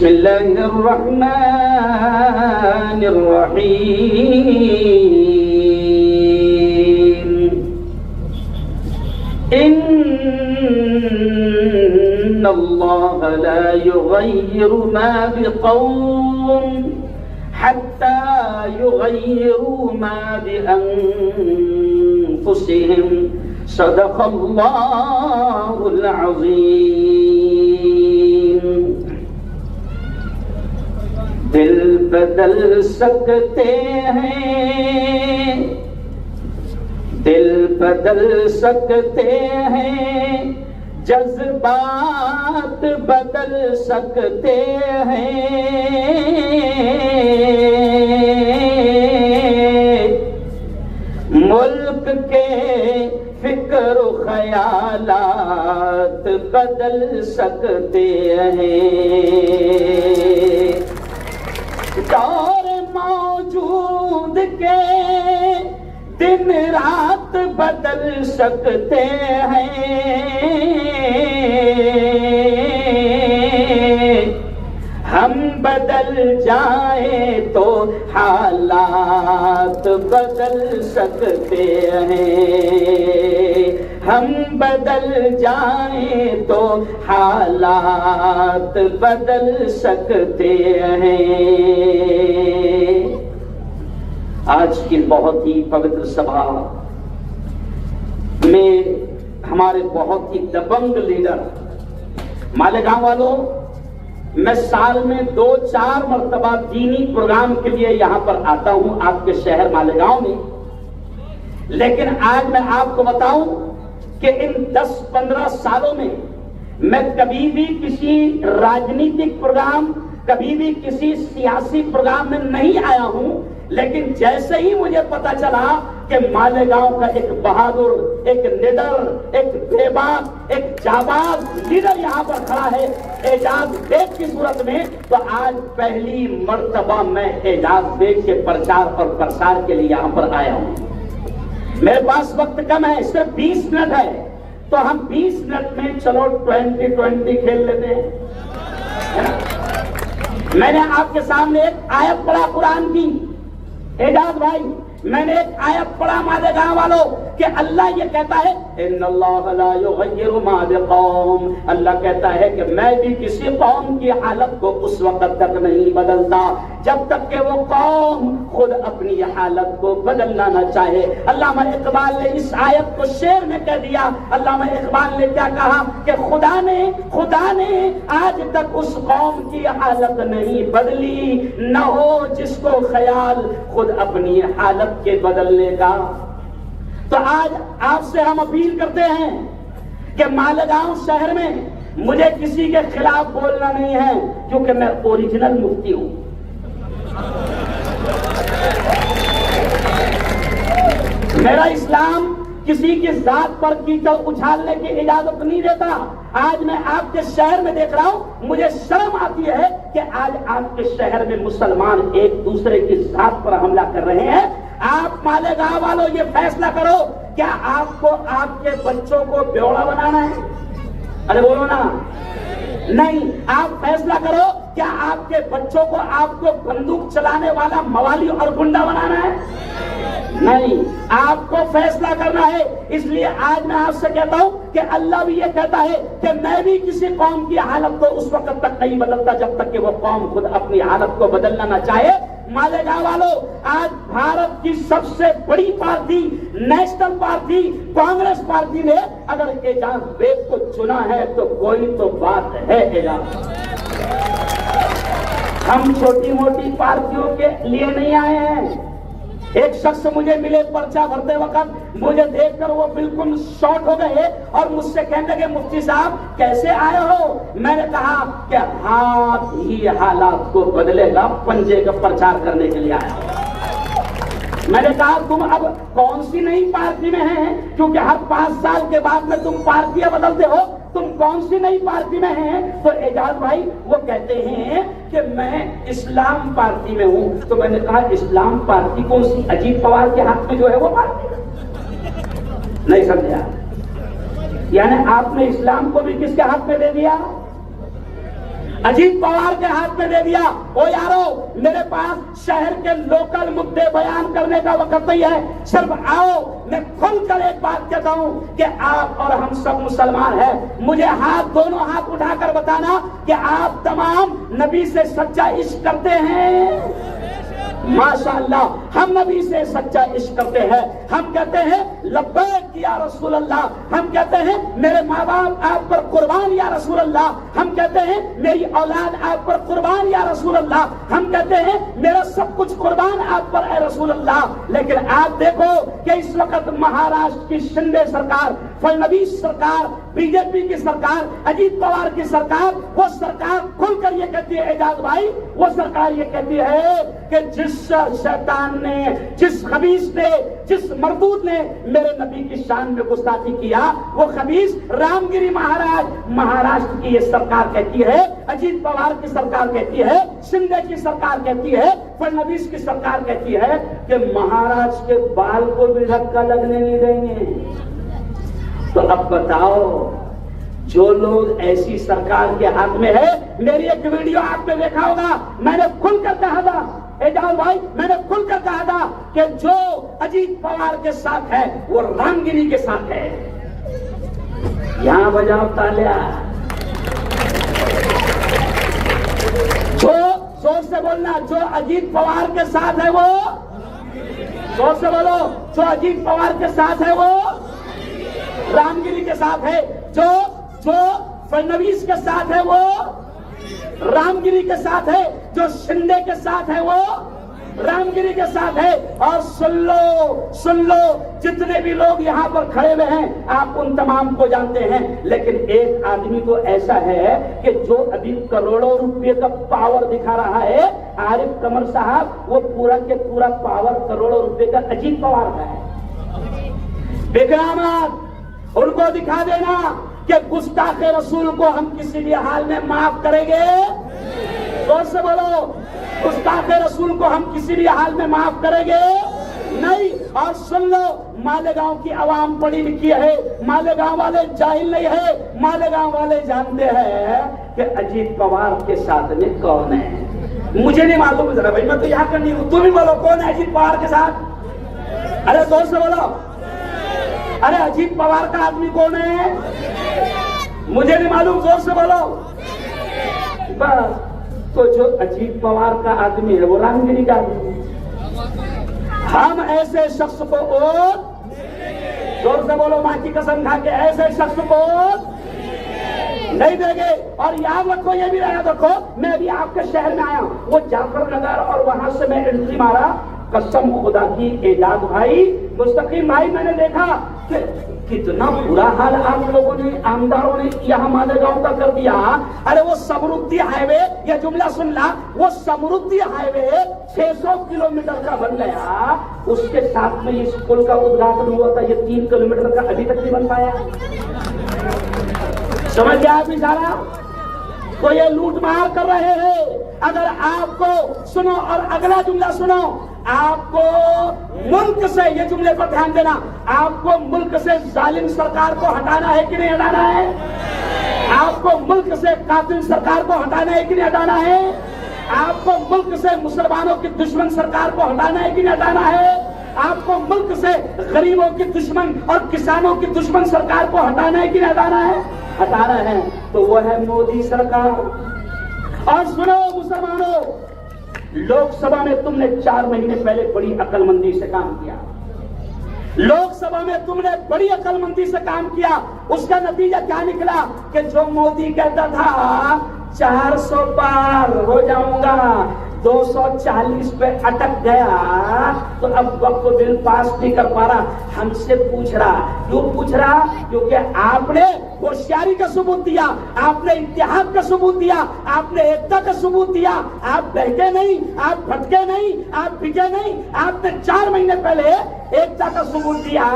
बिस्मिल्लाहिर्रहमानिर्रहीम। इन्नल्लाह ला युगय्यिरु मा बिक़ौम हत्ता युगय्यिरु मा बिअन्फुसिहिम। सदक़ल्लाहुल अज़ीम। दिल बदल सकते हैं, दिल बदल सकते हैं, जज्बात बदल सकते हैं, मुल्क के फिक्र ख्यालात बदल सकते हैं, दौर मौजूद के दिन रात बदल सकते हैं, हम बदल जाए तो हालात बदल सकते हैं, हम बदल जाए तो हालात बदल सकते हैं। आज की बहुत ही पवित्र सभा में हमारे बहुत ही दबंग लीडर मालेगांव वालों, मैं साल में 2-4 मरतबा दीनी प्रोग्राम के लिए यहां पर आता हूं आपके शहर मालेगांव में, लेकिन आज मैं आपको बताऊं कि इन 10-15 सालों में मैं कभी भी किसी राजनीतिक प्रोग्राम, कभी भी किसी सियासी प्रोग्राम में नहीं आया हूं, लेकिन जैसे ही मुझे पता चला कि मालेगांव का एक बहादुर, एक निडर, एक बेबाक, एक जाबाज लीडर यहाँ पर खड़ा है एजाज बेग की सूरत में, तो आज पहली मर्तबा मैं एजाज बेग के प्रचार और प्रसार के लिए यहाँ पर आया हूँ। मेरे पास वक्त कम है, सिर्फ 20 मिनट है, तो हम 20 मिनट में चलो 20-20 खेल लेते हैं। मैंने आपके सामने एक आयत पढ़ा कुरान की, एजाज भाई, मैंने एक आयत पढ़ा मालेगांव वालों कि अल्लाह ये कहता है इन्नल्लाह ला युगय्यिरु मा बिक़ौम, अल्लाह कहता है कि मैं भी किसी कौम की हालत को उस वक्त तक नहीं बदलता जब तक कि वो कौम खुद अपनी हालत को बदलना न चाहे। अल्लामा इकबाल ने इस आयत को शेर में कह दिया। अल्लामा इकबाल ने क्या कहा कि खुदा ने आज तक उस कौम की हालत नहीं बदली, न हो जिसको ख्याल खुद अपनी हालत के बदलने का। तो आज आपसे हम अपील करते हैं कि मालेगांव शहर में मुझे किसी के खिलाफ बोलना नहीं है, क्योंकि मैं ओरिजिनल मुफ्ती हूं। मेरा इस्लाम किसी की जात पर कीचड़ उछालने की इजाजत नहीं देता। आज मैं आपके शहर में देख रहा हूं, मुझे शर्म आती है कि आज आपके शहर में मुसलमान एक दूसरे की जात पर हमला कर रहे हैं। आप मालेगांव वालों ये फैसला करो, क्या आपको आपके बच्चों को बेवड़ा बनाना है? अरे बोलो ना, नहीं। आप फैसला करो, क्या आपके बच्चों को आपको बंदूक चलाने वाला मवाली और गुंडा बनाना है? नहीं, आपको फैसला करना है। इसलिए आज मैं आपसे कहता हूं कि अल्लाह भी ये कहता है कि मैं भी किसी कौम की हालत को उस वक्त तक नहीं बदलता जब तक कि वो कौम खुद अपनी हालत को बदलना ना चाहे। मालेगांव वालों, आज भारत की सबसे बड़ी party, national party, Congress party ने अगर एजाज बेग को चुना है तो कोई तो बात है। एजाज, हम छोटी मोटी पार्टियों के लिए नहीं आए हैं। एक शख्स मुझे मिले पर्चा भरते वक्त, मुझे देखकर वो बिल्कुल शॉक हो गए और मुझसे कहने लगे मुफ्ती साहब कैसे आए हो? मैंने कहा कि हाथ ही हालात को बदलेगा, पंजे का प्रचार करने के लिए आया। मैंने कहा तुम अब कौन सी नई पार्टी में हैं? क्योंकि हर 5 साल के बाद में तुम पार्टियां बदलते हो, तुम कौन सी नई पार्टी में हैं? तो एजाज भाई वो कहते हैं कि मैं इस्लाम पार्टी में हूं। तो मैंने कहा इस्लाम पार्टी कौन सी? अजीत पवार के हाथ में जो है वो पार्टी? नहीं समझा? यानी आपने इस्लाम को भी किसके हाथ में दे दिया? अजीत पवार के हाथ में दे दिया। ओ यारो, मेरे पास शहर के लोकल मुद्दे बयान करने का वक्त नहीं है। सिर्फ आओ, मैं खुलकर एक बात कहता हूं कि आप और हम सब मुसलमान हैं। मुझे दोनों हाथ उठाकर बताना कि आप तमाम नबी से सच्चा इश्क करते हैं। माशाअल्लाह, हम नबी से सच्चा इश्क करते हैं। हम कहते हैं लब्बैक या रसूल अल्लाह। हम कहते हैं मेरे माँ बाप आप पर कुर्बान या रसूल अल्लाह। हम कहते हैं मेरी औलाद आप पर कुर्बान या रसूल अल्लाह। हम कहते हैं मेरा सब कुछ कुर्बान आप पर है रसूल अल्लाह। लेकिन आप देखो कि इस वक्त महाराष्ट्र की शिंदे सरकार, फडणवीस सरकार, बीजेपी की सरकार, अजीत पवार की सरकार, वो सरकार खुलकर ये कहती है, एजाज भाई, वो सरकार ये कहती है कि जिस शैतान ने, जिस खबीस ने, जिस मरदूद ने मेरे नबी की शान में गुस्ताखी किया, वो खबीस रामगिरी महाराष्ट्र की ये सरकार कहती है, अजीत पवार की सरकार कहती है, शिंदे की सरकार कहती है, फडणवीस की सरकार कहती है कि महाराष्ट्र के बाल को भी धक्का लगने नहीं देंगे। तो अब बताओ, जो लोग ऐसी सरकार के हाथ में है, मेरी एक वीडियो आपने देखा होगा, मैंने खुलकर कहा था, एजाज भाई, मैंने खुलकर कहा था कि जो अजीत पवार के साथ है वो रामगिरी के साथ है। यहां बजाओ तालियां, जो जोर से बोलना, जो अजीत पवार के साथ है वो, जोर से बोलो, जो अजीत पवार के साथ है वो रामगिरी के साथ है। जो फडणवीस के साथ है वो रामगिरी के साथ है। जो शिंदे के साथ है वो रामगिरी के साथ है। और सुन लो, जितने भी लोग यहाँ पर खड़े हुए हैं, आप उन तमाम को जानते हैं। लेकिन एक आदमी तो ऐसा है कि जो अभी करोड़ों रुपए का पावर दिखा रहा है, आरिफ कमर साहब, वो पूरा के पूरा पावर करोड़ों रुपए का अजीत पवार का है। बेगरामत उनको दिखा देना कि गुस्ताखे रसूल को हम किसी भी हाल में माफ करेंगे। जोर से बोलो, गुस्ताखे रसूल को हम किसी भी हाल में माफ करेंगे नहीं। और सुन लो, मालेगांव की आवाम पढ़ी लिखी है, मालेगांव वाले जाहिल नहीं है। मालेगांव वाले जानते हैं कि अजीत पवार के साथ में कौन है। मुझे नहीं मालूम, जरा भाई, मैं तो यहाँ करनी हूँ, तुम ही बोलो कौन है अजीत पवार के साथ। अरे जोर से बोलो, अरे अजीत पवार का आदमी कौन है, मुझे नहीं मालूम, जोर से बोलो। बस, तो जो अजीत पवार का आदमी है वो रामगिरी का आदमी है। हम ऐसे शख्स को, और जोर से बोलो, मां की कसम खा के, ऐसे शख्स को नहीं देंगे। और याद रखो, ये भी याद रखो, मैं अभी आपके शहर में आया, वो जाफर नगर, और वहां से मैं एंट्री मारा, कसम खुदा की, एजाज भाई, मुस्तकीम भाई, मैंने देखा कि कितना बुरा हाल आप लोगों ने, आमदारों ने यहाँ मालेगांव का कर दिया। अरे वो समृद्धि हाईवे, यह जुमला सुन ला, वो समृद्धि हाईवे 600 किलोमीटर का बन गया, उसके साथ में इस पुल का उद्घाटन हुआ था, ये 3 किलोमीटर का अभी तक नहीं बन पाया। समझ गया बेचारा, तो ये लूटमार कर रहे हैं। अगर आपको, सुनो, और अगला जुमला सुनो, आपको मुल्क से, ये जुमले पर ध्यान देना, आपको मुल्क से जालिम सरकार को हटाना है कि नहीं हटाना है? आपको मुल्क से कातिल सरकार को हटाना है कि नहीं हटाना है? आपको मुल्क से मुसलमानों की दुश्मन सरकार को हटाना है कि नहीं हटाना है? आपको मुल्क से गरीबों की दुश्मन और किसानों की दुश्मन सरकार को हटाना है कि नहीं हटाना है? हटाना है। तो वो है मोदी सरकार। और सुनो मुसलमानों, लोकसभा में तुमने 4 महीने पहले बड़ी अक्लमंदी से काम किया। लोकसभा में तुमने बड़ी अक्लमंदी से काम किया। उसका नतीजा क्या निकला कि जो मोदी कहता था 400 पार हो जाऊंगा, 240 पे अटक गया, तो अब वक्त बिल पास नहीं कर पा रहा। हमसे पूछ रहा, क्यों पूछ रहा? क्योंकि आपने होशियारी का सबूत दिया, आपने इत्तेहाद का सबूत दिया, आपने एकता का सबूत दिया। आप बहके नहीं, आप भटके नहीं, आप बिके नहीं। आपने 4 महीने पहले एकता का सबूत दिया,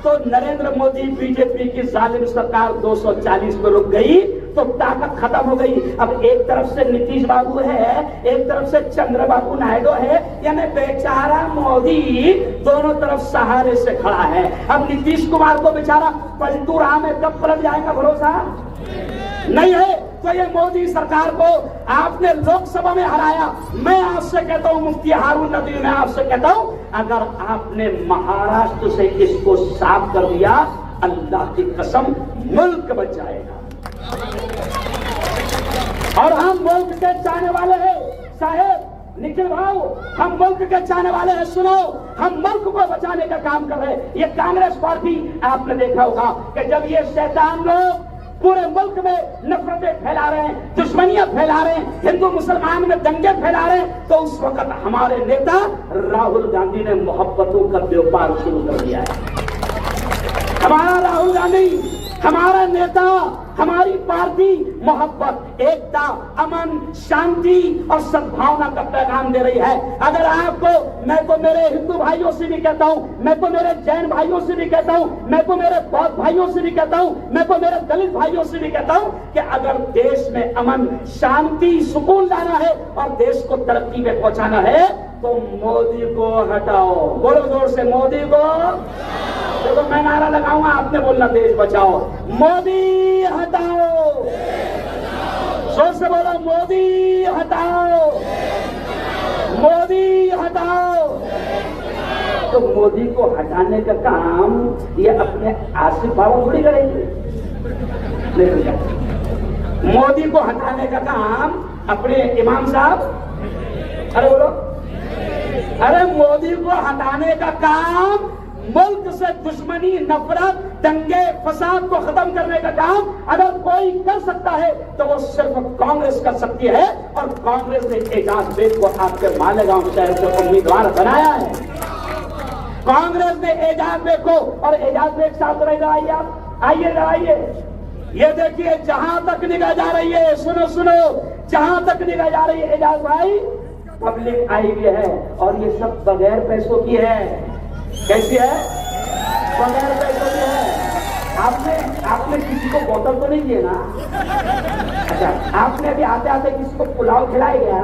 तो नरेंद्र मोदी, बीजेपी की जालिम सरकार 240 पे रुक गई, तो ताकत खत्म हो गई। अब एक तरफ से नीतीश बाबू है, एक तरफ से चंद्रबाबू नायडू है, यानी बेचारा मोदी दोनों तरफ सहारे से खड़ा है। अब नीतीश कुमार को बेचारा पलटू रहा में, कब पलट जाएगा भरोसा नहीं है। तो ये मोदी सरकार को आपने लोकसभा में हराया। मैं आपसे कहता हूं मुफ्ती हारून नदवी, मैं आपसे कहता हूं अगर आपने महाराष्ट्र से इसको साफ कर दिया, अल्लाह की कसम मुल्क बच जाएगा। और हम मुल्क के चाहने वाले हैं साहेब, निखिल भाव, हम मुल्क के चाहने वाले हैं। सुनो, हम मुल्क को बचाने का काम कर रहे हैं। ये कांग्रेस पार्टी, आपने देखा होगा कि जब ये शैतान लोग पूरे मुल्क में नफरतें फैला रहे हैं, दुश्मनियां फैला रहे हैं, हिंदू मुसलमान में दंगे फैला रहे हैं, तो उस वक्त हमारे नेता राहुल गांधी ने मोहब्बतों का व्यापार शुरू कर दिया है। हमारा राहुल गांधी, हमारा नेता, हमारी पार्टी मोहब्बत, एकता, अमन, शांति और सद्भावना का पैगाम दे रही है। अगर आपको, मैं तो मेरे हिंदू भाइयों से भी कहता हूं, मैं तो मेरे जैन भाइयों से भी कहता हूं, मैं तो मेरे बौद्ध भाइयों से भी कहता हूं, मैं तो मेरे दलित भाइयों से भी कहता हूं कि अगर देश में अमन, शांति, सुकून लाना है और देश को तरक्की में पहुंचाना है तो मोदी को हटाओ। बोलो जोर से, मोदी को। देखो मैं नारा लगाऊंगा, आपने बोलना देश बचाओ। मोदी हटाओ, जोर से बोलो, मोदी हटाओ, मोदी हटाओ। तो मोदी को हटाने का काम ये अपने आसिफ बाबू थोड़ी करेंगे। मोदी को हटाने का काम अपने इमाम साहब, अरे बोलो, अरे मोदी को हटाने का काम, मुल्क से दुश्मनी, नफरत, दंगे, फसाद को खत्म करने का काम अगर कोई कर सकता है तो वो सिर्फ कांग्रेस कर सकती है। और कांग्रेस ने एजाज बेग को आपके मालेगांव शहर से उम्मीदवार बनाया है। कांग्रेस ने एजाज बेग को, और एजाज बेग साहब इधर आइए, आप आइए, आइए, ये देखिए जहां तक निगाह जा रही है, सुनो सुनो, जहां तक निगाह जा रही है एजाज भाई, पब्लिक आई हुई है और ये सब बगैर पैसों की है। कैसी है? बगैर पैसों की है। आपने किसी को बोतल तो नहीं दिए ना? अच्छा, आपने अभी आते आते किसी को पुलाव खिलाया गया?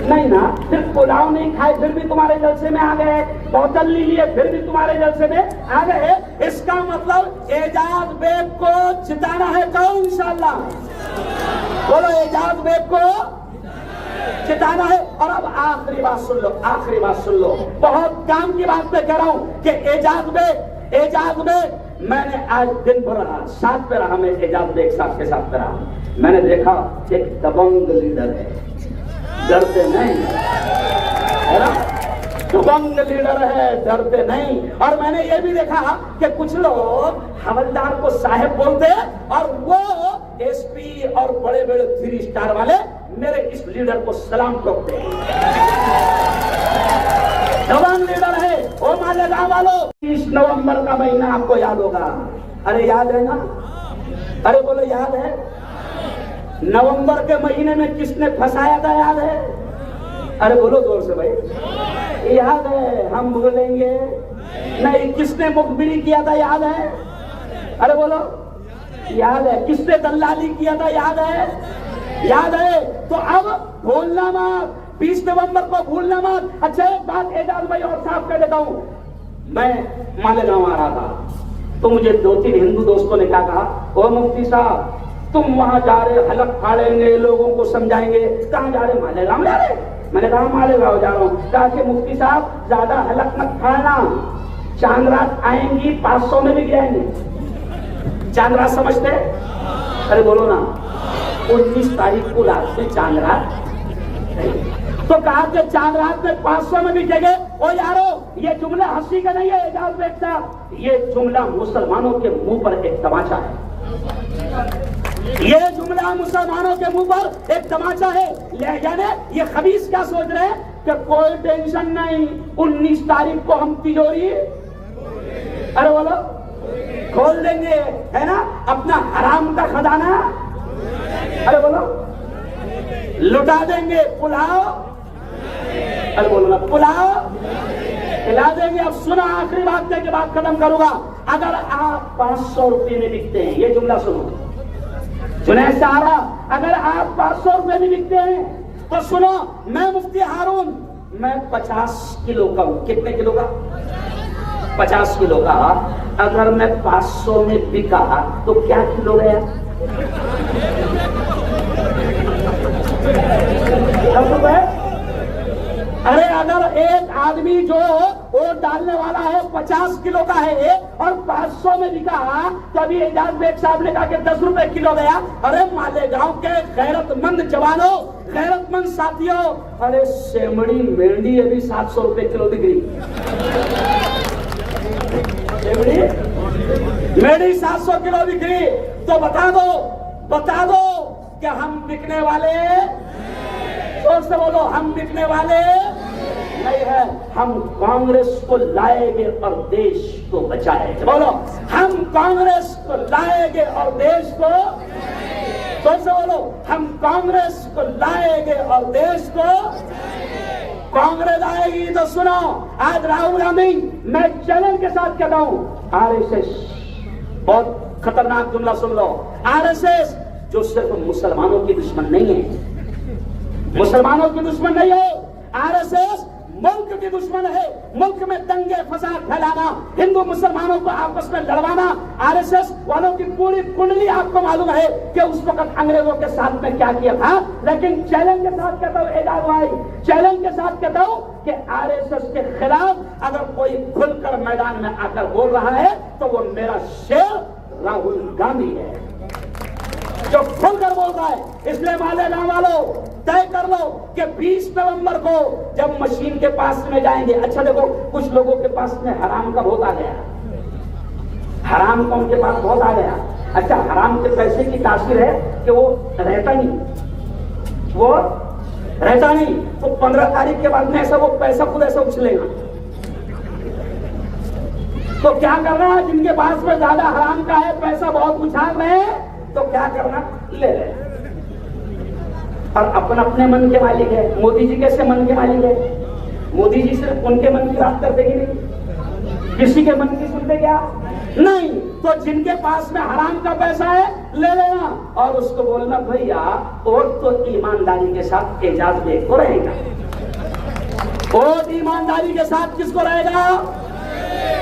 नहीं ना। फिर पुलाव नहीं खाए फिर भी तुम्हारे जलसे में आ गए, बोतल नहीं लिए फिर भी तुम्हारे जलसे में आ गए। इसका मतलब एजाज बेग को जिताना है कौन? इंशाअल्लाह बोलो, एजाज बेग को जिताना है। और अब आखिरी बात सुन लो, आखिरी बात सुन लो, बहुत काम की बात मैं कह रहा हूं कि एजाज बेग, मैंने आज दिन भर रहा, साथ पे रहा, मैं एजाज बेग साहब के साथ पे रहा, मैंने देखा एक दबंग लीडर है, डरते नहीं है ना, दबंग लीडर है, डरते नहीं। और मैंने ये भी देखा कि कुछ लोग हवलदार को साहेब बोलते हैं और वो एसपी और बड़े बड़े 3 स्टार वाले मेरे इस लीडर को सलाम ठोकते हैं। दबंग लीडर है वो। मालेगांव वालों, 30 नवंबर का महीना आपको याद होगा, अरे याद है ना? अरे बोलो, याद है? नवंबर के महीने में किसने फंसाया था, याद है? अरे बोलो जोर से भाई, याद है? हम भूलेंगे नहीं। किसने मुखबिरी किया था, याद है? अरे बोलो, याद है? किसने दल्लाली किया था, याद है? याद है? तो अब भूलना मत, 20 नवंबर को भूलना मत। अच्छा, एक बात एजाज भाई और साफ कर देता हूं, मैं मालेगांव आ रहा था तो मुझे 2-3 हिंदू दोस्तों ने क्या कहा, ओ मुफ्ती साहब तुम वहां जा रहे, हलक फाड़ेंगे, लोगों को समझाएंगे। कहां जा रहे? मालेगांव जा रहे। मैंने कहा मालेगांव जा रहा हूं। कहा कि मुफ्ती साहब ज्यादा हलक मत फाड़ना, चांद रात आएंगी 500 में भी गिराएंगे। चांद रात समझते? अरे बोलो ना, 19 तारीख को रात में चांद रात, तो कहा कि चांद रात में 500 में भी जगह। ओ यारो, ये जुमला हंसी का नहीं है एजाज बेग साहब, ये जुमला मुसलमानों के मुंह पर एक तमाचा है। ये जुमला मुसलमानों के मुंह पर एक तमाचा है। यानी ये खबीस क्या सोच रहे हैं कि कोई टेंशन नहीं, 19 तारीख को हम तिजोरी, अरे बोलो, खोल देंगे, है ना, अपना हराम का खजाना, अरे बोलो, लुटा देंगे। पुलाव, अरे बोलो ना, पुलाव खिला देंगे। अब सुनो, आखिरी बात करके बात खत्म करूंगा। अगर आप 500 रुपये में बिकते हैं, ये जुमला सुनो, जुनैद साहरा, अगर आप 500 रुपये में बिकते हैं तो सुनो, मैं मुफ्ती हारून, मैं 50 किलो का हूं। कितने किलो का? 50 किलो का। अगर मैं 500 में बिका तो क्या किलो गया? ₹10। अरे अगर एक आदमी जो वोट डालने वाला है 50 किलो का है और 500 में बिका, तो अभी एजाज बेग साहब ने कहा कि 10 रुपए किलो गया। अरे मालेगांव के गैरतमंद जवानों, गैरतमंद साथियों, अरे सेमड़ी मेंढी अभी 700 रुपए किलो बिक रही। सेमड़ी मेंढी 700 किलो बिक रही। तो बता दो कि हम बिकने वाले, जोर से बोलो, हम बिकने वाले नहीं है। हम कांग्रेस को लाएंगे और देश को बचाएंगे। बोलो, हम कांग्रेस को लाएंगे और देश को, जोर से बोलो, हम कांग्रेस को लाएंगे और देश को। कांग्रेस आएगी तो सुनो, आज राहुल गांधी, मैं चैलेंज के साथ कहता हूं, आरएसएस, बहुत खतरनाक जुमला सुन लो, आरएसएस जो सिर्फ मुसलमानों की दुश्मन नहीं है, मुसलमानों की दुश्मन नहीं है, आरएसएस मुल्क की दुश्मन है। मुल्क में दंगे फसाद फैलाना, हिंदू मुसलमानों को आपस में लड़वाना, आरएसएस वालों की पूरी कुंडली आपको मालूम है कि उस वक्त अंग्रेजों के साथ में क्या किया था। लेकिन चैलेंज के साथ कहता हूं एजाज भाई, चैलेंज के साथ कहता हूं कि आरएसएस के खिलाफ अगर कोई खुलकर मैदान में आकर बोल रहा है तो वो मेरा शेर राहुल गांधी है, जो खुलकर बोल रहा है। इसलिए मालेगांव वालों, तय कर लो कि 20 नवंबर को जब मशीन के पास में जाएंगे। अच्छा देखो, कुछ लोगों के पास में हराम का बहुत आ गया, हराम का उनके पास बहुत आ गया। अच्छा, हराम के पैसे की तासीर है कि वो रहता नहीं, तो 15 तारीख के बाद में ऐसा वो पैसा खुद ऐसा उछलेगा। तो क्या करना, जिनके पास में ज्यादा हराम का है, पैसा बहुत उछाल रहे हैं, तो क्या करना, ले ले। और अपने मन के मालिक है। मोदी जी कैसे मन के मालिक है? मोदी जी सिर्फ उनके मन की बात करते ही नहीं, किसी के मन की सुनते क्या? नहीं। तो जिनके पास में हराम का पैसा है, ले लेना और उसको बोलना, भैया वोट तो ईमानदारी के साथ एजाज बेग को रहेगा। वोट ईमानदारी के साथ किसको रहेगा?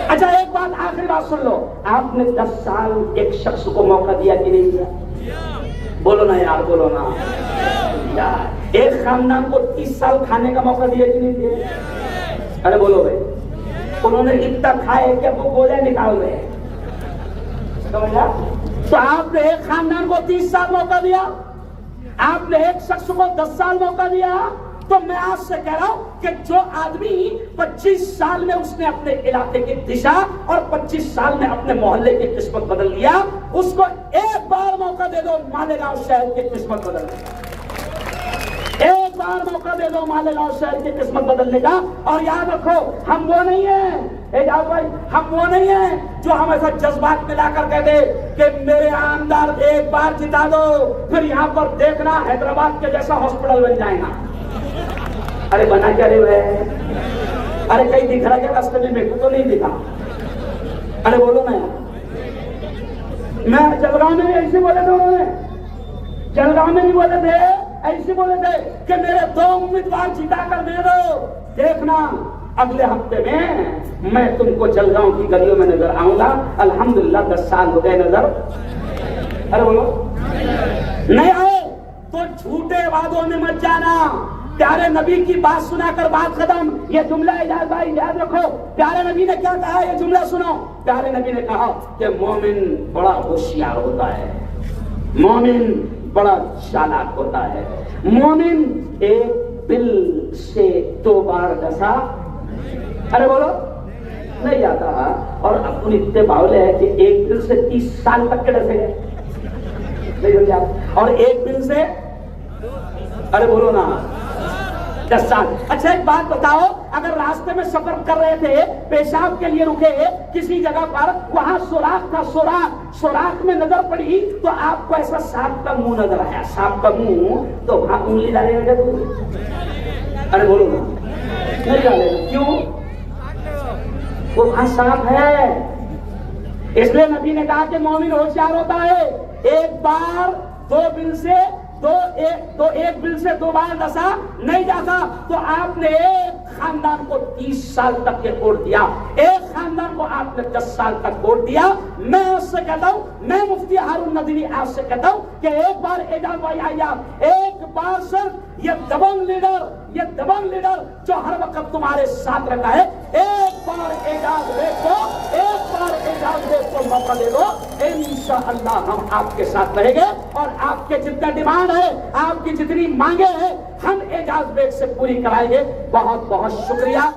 अच्छा, एक बात, आखिरी बात सुन लो, आपने 10 साल एक शख्स को मौका दिया कि नहीं दिया? बोलो ना यार, बोलो ना यार। एक खानदान को 30 साल खाने का मौका दिया कि नहीं दिया? अरे बोलो भाई, उन्होंने इतना खाए कि वो गोले निकाल रहे हैं, समझा? तो आपने एक खानदान को 30 साल मौका दिया, आपने एक शख्स को 10 साल मौका दिया। तो मैं आज से कह रहा हूं कि जो आदमी 25 साल में उसने अपने इलाके की दिशा और 25 साल में अपने मोहल्ले की किस्मत बदल लिया, उसको एक बार मौका दे दो मालेगांव शहर की किस्मत बदलने का। एक बार मौका दे दो मालेगांव शहर की किस्मत बदलने का। और याद रखो, हम वो नहीं है एजाज भाई, हम वो नहीं है जो हमेशा जज्बात में लाकर कहते कि मेरे आमदार एक बार जिता दो, फिर यहाँ पर देखना हैदराबाद के जैसा हॉस्पिटल बन जाएगा। अरे बना क्या रहे है? अरे कहीं दिख रहा क्या रास्ते में? मेरे को तो नहीं दिखा। अरे बोलो ना यार। मैं जलगांव में भी ऐसे बोले थे, उन्होंने जलगांव में भी बोले थे, ऐसे बोले थे कि मेरे 2 उम्मीदवार जिता कर दे दो, देखना अगले हफ्ते में मैं तुमको जलगांव की गलियों में नजर आऊंगा। अल्हम्दुलिल्लाह 10 साल हो गए नजर। अरे बोलो, नहीं आए तो झूठे वादों में मत जाना। प्यारे नबी की बात सुनाकर बात खत्म। ये जुमला एजाज भाई याद रखो, प्यारे नबी ने क्या कहा, ये जुमला सुनो। प्यारे नबी ने कहा कि मोमिन बड़ा होशियार होता है, मोमिन बड़ा चालाक होता है, मोमिन एक बिल से 2 बार डसा, अरे बोलो, नहीं जाता। और अपन इतने बावले है कि एक बिल से 30 साल तक के डसे गए, और एक बिल से, अरे बोलो ना, 10 साल। अच्छा एक बात बताओ, अगर रास्ते में सफर कर रहे थे, पेशाब के लिए रुके किसी जगह पर, वहां सुराख था, सुराख में नजर पड़ी तो आपको ऐसा सांप का मुंह नजर आया, सांप का मुंह, तो वहां उंगली डालेगा तू? अरे बोलो ना, नहीं डालेगा। क्यों? वो वहां सांप है। इसलिए नबी ने कहा कि मोमिन होशियार होता है। एक बार 2 बिल से एक बिल से 2 बार डसा, नहीं जाता। तो आपने एक खानदान को 30 साल तक के वोट दिया, एक खानदान को आपने 10 साल तक वोट दिया। मैं उससे कहता हूं, मैं मुफ्ती हारून नदवी आपसे कहता हूं कि एक बार एजाज भाई आइए, एक बार सिर्फ ये दबंग लीडर जो हर वक्त तुम्हारे साथ रहता है, एक बार एजाज बेग को मौका दे दो, इंशाअल्लाह हम आपके साथ रहेंगे और आपके जितना डिमांड है, आपकी जितनी मांगे हैं, हम एजाज बेग से पूरी कराएंगे। बहुत बहुत शुक्रिया।